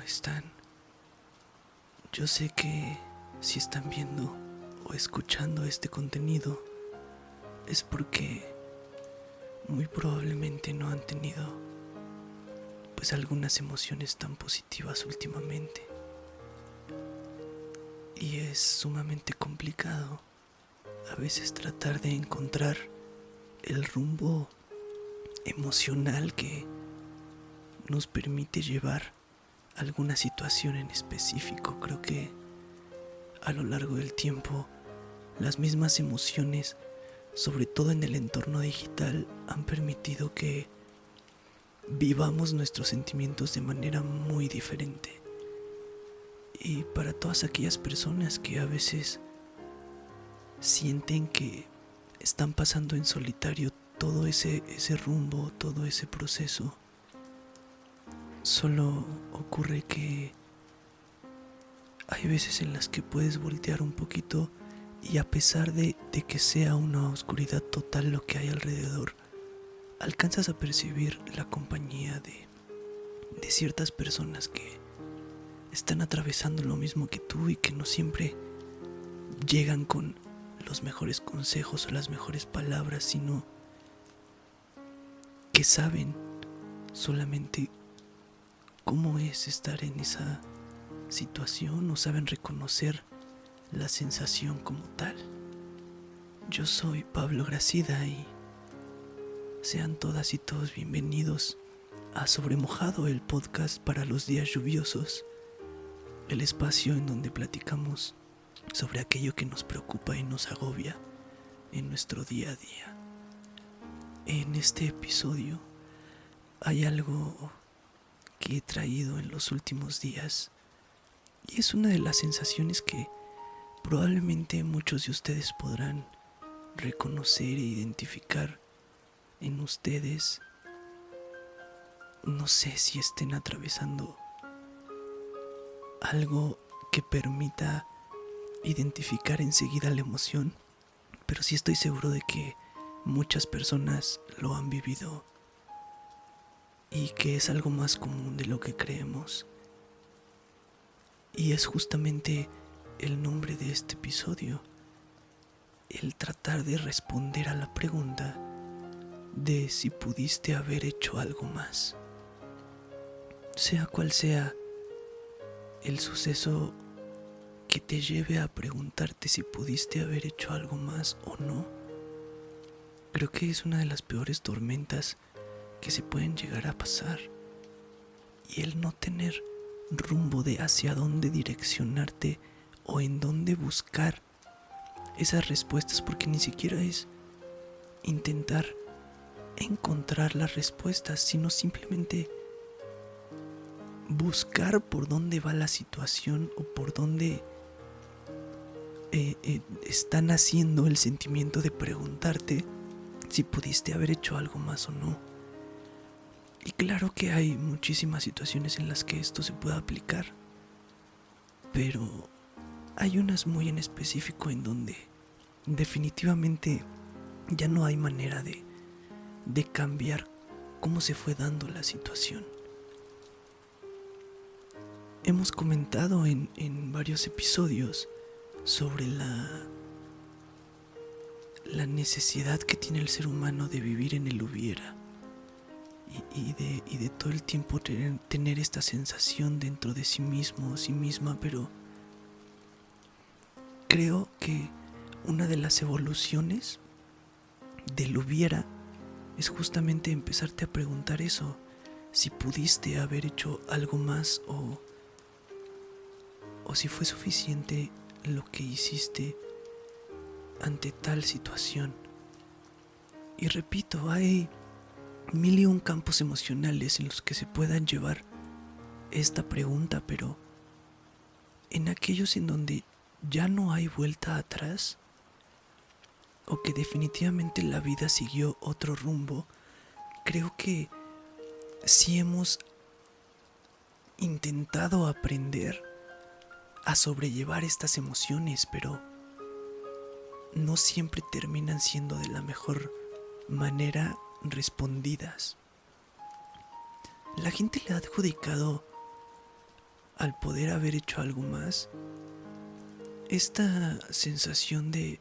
están? Yo sé que si están viendo o escuchando este contenido es porque muy probablemente no han tenido pues algunas emociones tan positivas últimamente. Y es sumamente complicado a veces tratar de encontrar el rumbo emocional que nos permite llevar alguna situación en específico. Creo que a lo largo del tiempo las mismas emociones, sobre todo en el entorno digital, han permitido que vivamos nuestros sentimientos de manera muy diferente. Y para todas aquellas personas que a veces sienten que están pasando en solitario todo ese rumbo, todo ese proceso, solo ocurre que hay veces en las que puedes voltear un poquito y a pesar de que sea una oscuridad total lo que hay alrededor, alcanzas a percibir la compañía de ciertas personas que están atravesando lo mismo que tú y que no siempre llegan con los mejores consejos o las mejores palabras, sino que saben solamente cómo es estar en esa situación o saben reconocer la sensación como tal. Yo soy Pablo Gracida y sean todas y todos bienvenidos a Sobremojado, el podcast para los días lluviosos, el espacio en donde platicamos sobre aquello que nos preocupa y nos agobia en nuestro día a día. En este episodio hay algo que he traído en los últimos días y es una de las sensaciones que probablemente muchos de ustedes podrán reconocer e identificar en ustedes. No sé si estén atravesando algo que permita identificar enseguida la emoción, pero sí estoy seguro de que muchas personas lo han vivido y que es algo más común de lo que creemos. Y es justamente el nombre de este episodio, el tratar de responder a la pregunta de si pudiste haber hecho algo más. Sea cual sea el suceso que te lleve a preguntarte si pudiste haber hecho algo más o no, creo que es una de las peores tormentas que se pueden llegar a pasar. Y el no tener rumbo de hacia dónde direccionarte o en dónde buscar esas respuestas, porque ni siquiera es intentar encontrar las respuestas, sino simplemente buscar por dónde va la situación o por dónde está naciendo el sentimiento de preguntarte si pudiste haber hecho algo más o no. Y claro que hay muchísimas situaciones en las que esto se puede aplicar, pero hay unas muy en específico en donde definitivamente ya no hay manera de cambiar cómo se fue dando la situación. Hemos comentado en varios episodios sobre la necesidad que tiene el ser humano de vivir en el hubiera y de todo el tiempo tener esta sensación dentro de sí mismo o sí misma, pero creo que una de las evoluciones del hubiera es justamente empezarte a preguntar eso, si pudiste haber hecho algo más o si fue suficiente lo que hiciste ante tal situación. Y repito, hay mil y un campos emocionales en los que se puedan llevar esta pregunta, pero en aquellos en donde ya no hay vuelta atrás o que definitivamente la vida siguió otro rumbo, creo que sí hemos intentado aprender a sobrellevar estas emociones, pero no siempre terminan siendo de la mejor manera respondidas. La gente le ha adjudicado al poder haber hecho algo más, esta sensación de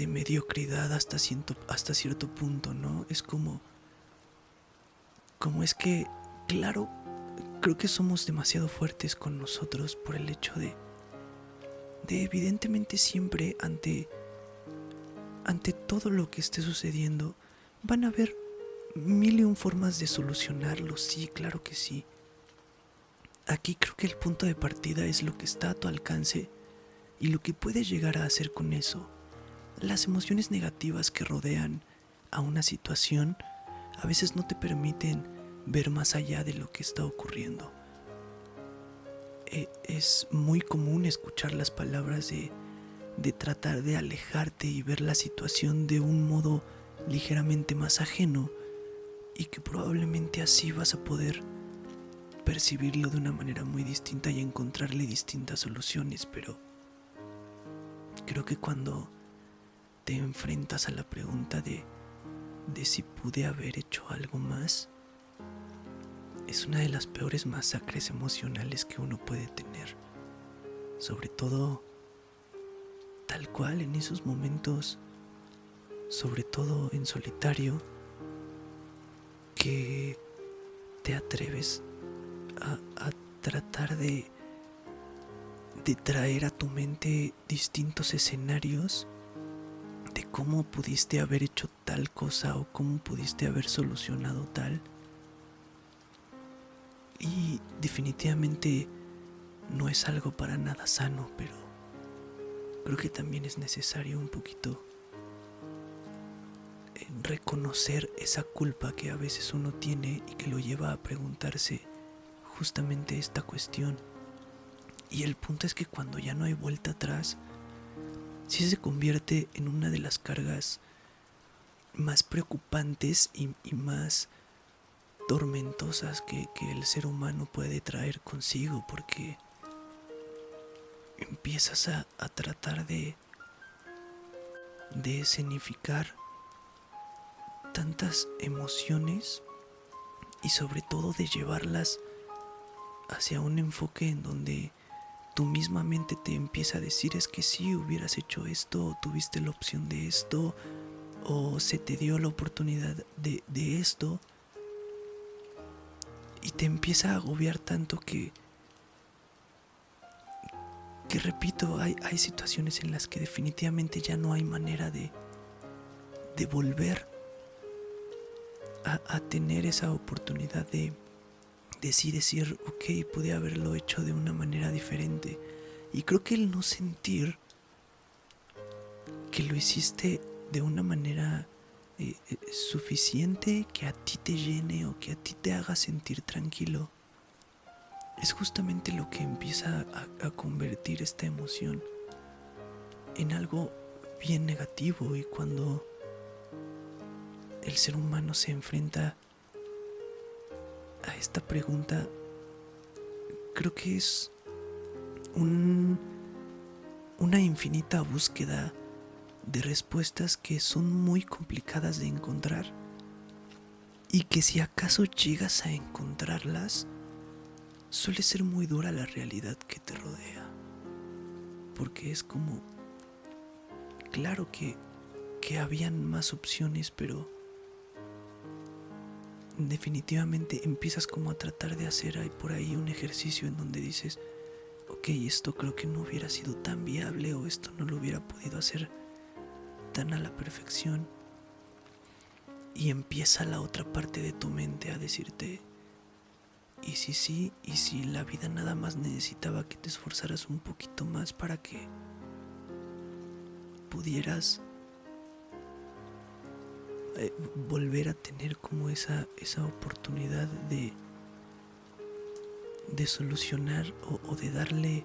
mediocridad hasta cierto punto, ¿no? Es como es que, claro, creo que somos demasiado fuertes con nosotros por el hecho de evidentemente siempre ante todo lo que esté sucediendo, van a haber mil y un formas de solucionarlo, sí, claro que sí. Aquí creo que el punto de partida es lo que está a tu alcance y lo que puedes llegar a hacer con eso. Las emociones negativas que rodean a una situación a veces no te permiten ver más allá de lo que está ocurriendo. Es muy común escuchar las palabras de tratar de alejarte y ver la situación de un modo ligeramente más ajeno, y que probablemente así vas a poder percibirlo de una manera muy distinta y encontrarle distintas soluciones. Pero creo que cuando te enfrentas a la pregunta de si pude haber hecho algo más, es una de las peores masacres emocionales que uno puede tener. Sobre todo, tal cual en esos momentos, sobre todo en solitario, que te atreves a tratar de traer a tu mente distintos escenarios de cómo pudiste haber hecho tal cosa o cómo pudiste haber solucionado tal. Y definitivamente no es algo para nada sano, pero creo que también es necesario un poquito reconocer esa culpa que a veces uno tiene y que lo lleva a preguntarse justamente esta cuestión. Y el punto es que cuando ya no hay vuelta atrás, sí se convierte en una de las cargas más preocupantes y más tormentosas que el ser humano puede traer consigo, porque empiezas a tratar de escenificar tantas emociones y sobre todo de llevarlas hacia un enfoque en donde tu misma mente te empieza a decir: es que sí, hubieras hecho esto, o tuviste la opción de esto, o se te dio la oportunidad de esto, y te empieza a agobiar tanto que repito, hay situaciones en las que definitivamente ya no hay manera de volver a tener esa oportunidad de sí decir: ok, pude haberlo hecho de una manera diferente. Y creo que el no sentir que lo hiciste de una manera suficiente, que a ti te llene o que a ti te haga sentir tranquilo, es justamente lo que empieza a convertir esta emoción en algo bien negativo. Y cuando el ser humano se enfrenta a esta pregunta, creo que es una infinita búsqueda de respuestas que son muy complicadas de encontrar, y que si acaso llegas a encontrarlas, suele ser muy dura la realidad que te rodea, porque es como, claro que habían más opciones, pero definitivamente empiezas como a tratar de hacer ahí por ahí un ejercicio en donde dices: ok, esto creo que no hubiera sido tan viable, o esto no lo hubiera podido hacer tan a la perfección. Y empieza la otra parte de tu mente a decirte: y si sí, y si la vida nada más necesitaba que te esforzaras un poquito más para que pudieras volver a tener como esa oportunidad de solucionar o de darle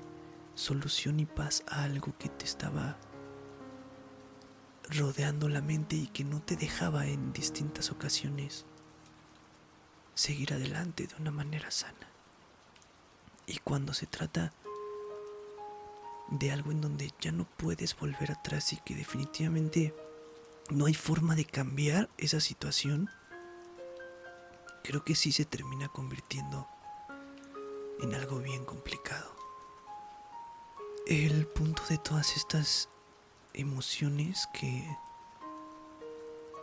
solución y paz a algo que te estaba rodeando la mente y que no te dejaba en distintas ocasiones seguir adelante de una manera sana. Y cuando se trata de algo en donde ya no puedes volver atrás y que definitivamente no hay forma de cambiar esa situación, creo que sí se termina convirtiendo en algo bien complicado. El punto de todas estas emociones que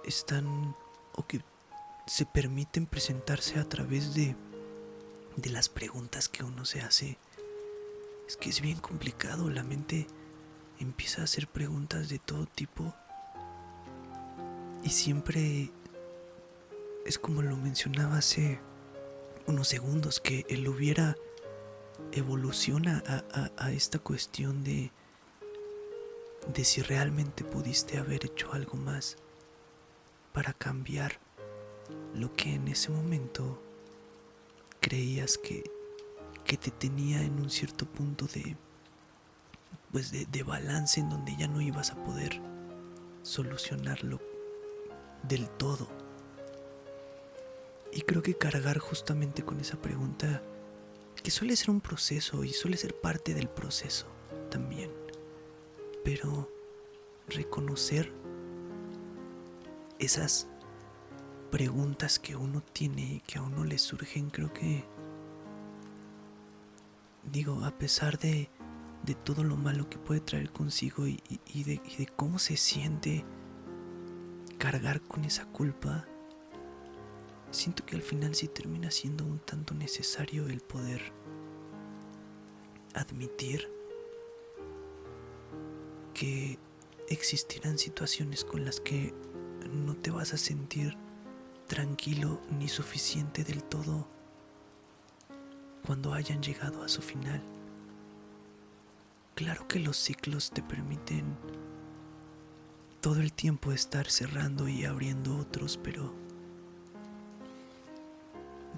están o que se permiten presentarse a través de las preguntas que uno se hace es que es bien complicado. La mente empieza a hacer preguntas de todo tipo y siempre es como lo mencionaba hace unos segundos, que el hubiera evoluciona a esta cuestión de si realmente pudiste haber hecho algo más para cambiar lo que en ese momento creías que te tenía en un cierto punto de balance en donde ya no ibas a poder solucionarlo del todo. Y creo que cargar justamente con esa pregunta, que suele ser un proceso y suele ser parte del proceso también, pero reconocer esas preguntas que uno tiene y que a uno le surgen, creo que, a pesar de todo lo malo que puede traer consigo y de cómo se siente cargar con esa culpa, siento que al final sí termina siendo un tanto necesario el poder admitir que existirán situaciones con las que no te vas a sentir tranquilo ni suficiente del todo cuando hayan llegado a su final. Claro que los ciclos te permiten todo el tiempo estar cerrando y abriendo otros, pero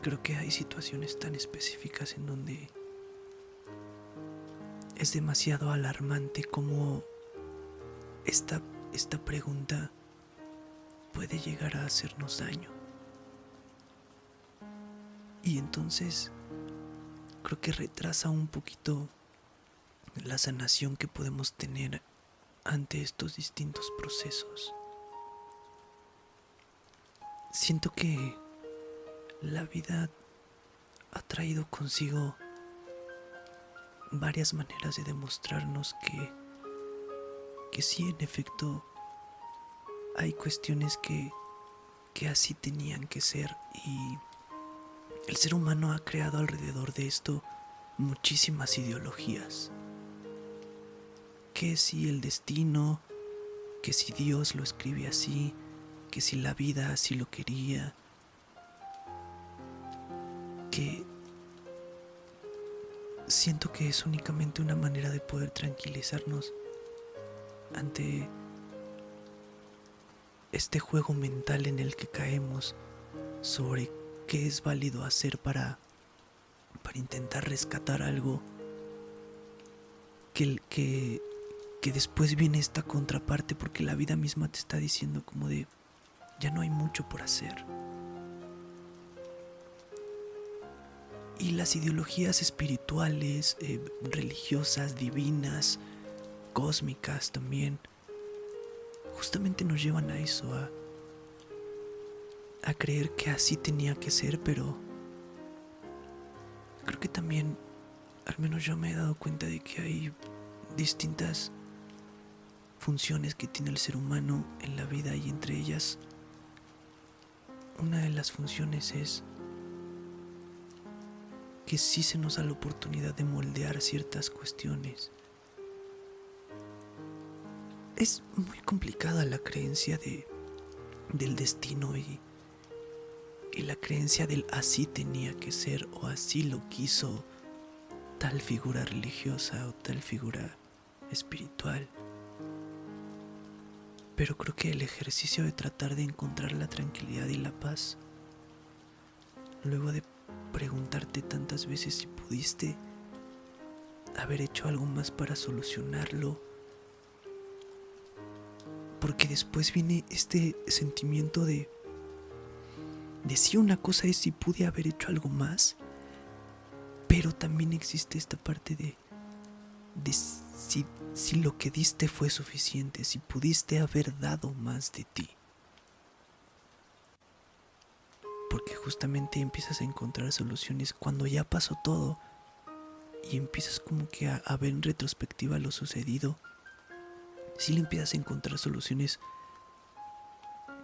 creo que hay situaciones tan específicas en donde es demasiado alarmante cómo esta pregunta puede llegar a hacernos daño. Y entonces creo que retrasa un poquito la sanación que podemos tener ante estos distintos procesos. Siento que la vida ha traído consigo varias maneras de demostrarnos que sí, en efecto, hay cuestiones que así tenían que ser, y el ser humano ha creado alrededor de esto muchísimas ideologías. Que si el destino, que si Dios lo escribe así, que si la vida así lo quería, que siento que es únicamente una manera de poder tranquilizarnos ante este juego mental en el que caemos sobre qué es válido hacer para intentar rescatar algo, que después viene esta contraparte, porque la vida misma te está diciendo como de ya no hay mucho por hacer. Y las ideologías espirituales, religiosas, divinas, cósmicas también, justamente nos llevan a eso, a creer que así tenía que ser, pero creo que también, al menos yo me he dado cuenta de que hay distintas funciones que tiene el ser humano en la vida, y entre ellas una de las funciones es que sí se nos da la oportunidad de moldear ciertas cuestiones. Es muy complicada la creencia del destino y la creencia del así tenía que ser o así lo quiso tal figura religiosa o tal figura espiritual. Pero creo que el ejercicio de tratar de encontrar la tranquilidad y la paz, luego de preguntarte tantas veces si pudiste haber hecho algo más para solucionarlo, porque después viene este sentimiento de si una cosa es si pude haber hecho algo más, pero también existe esta parte de si lo que diste fue suficiente, si pudiste haber dado más de ti. Porque justamente empiezas a encontrar soluciones cuando ya pasó todo y empiezas como que a ver en retrospectiva lo sucedido, sí le empiezas a encontrar soluciones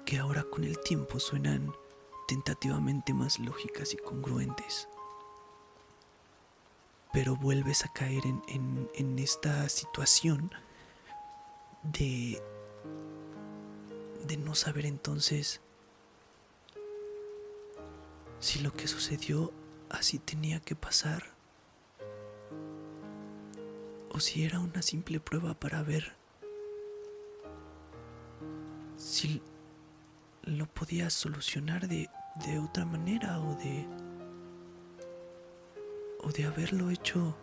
que ahora con el tiempo suenan tentativamente más lógicas y congruentes. Pero vuelves a caer en esta situación de no saber entonces si lo que sucedió así tenía que pasar o si era una simple prueba para ver si lo podías solucionar de otra manera o de haberlo hecho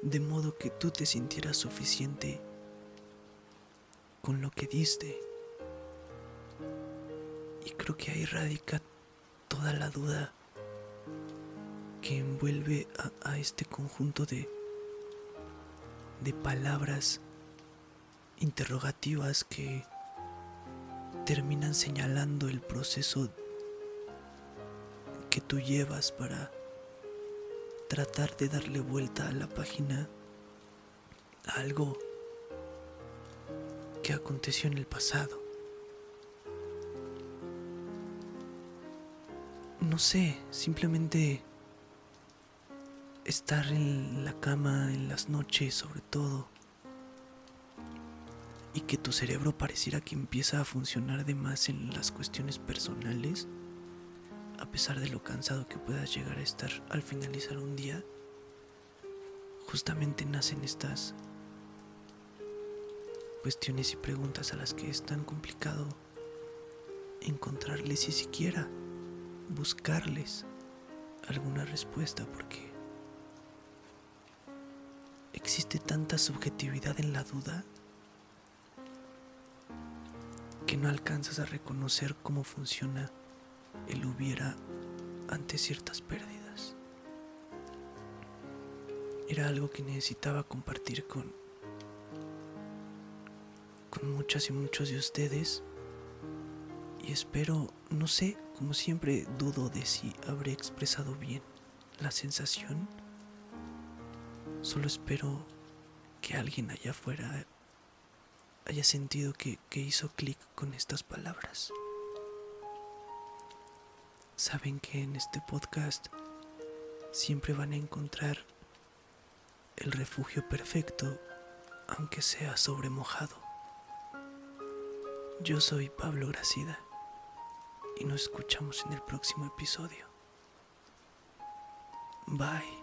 de modo que tú te sintieras suficiente con lo que diste. Y creo que ahí radica toda la duda que envuelve a este conjunto de palabras interrogativas que terminan señalando el proceso que tú llevas para tratar de darle vuelta a la página a algo que aconteció en el pasado. No sé, simplemente estar en la cama en las noches sobre todo y que tu cerebro pareciera que empieza a funcionar de más en las cuestiones personales, a pesar de lo cansado que puedas llegar a estar al finalizar un día, justamente nacen estas cuestiones y preguntas a las que es tan complicado encontrarles y siquiera buscarles alguna respuesta, porque existe tanta subjetividad en la duda que no alcanzas a reconocer cómo funciona el hubiera ante ciertas pérdidas. Era algo que necesitaba compartir con muchas y muchos de ustedes, y espero, no sé, como siempre dudo de si habré expresado bien la sensación. Solo espero que alguien allá afuera haya sentido que hizo clic con estas palabras. Saben que en este podcast siempre van a encontrar el refugio perfecto, aunque sea sobre mojado. Yo soy Pablo Gracida y nos escuchamos en el próximo episodio. Bye.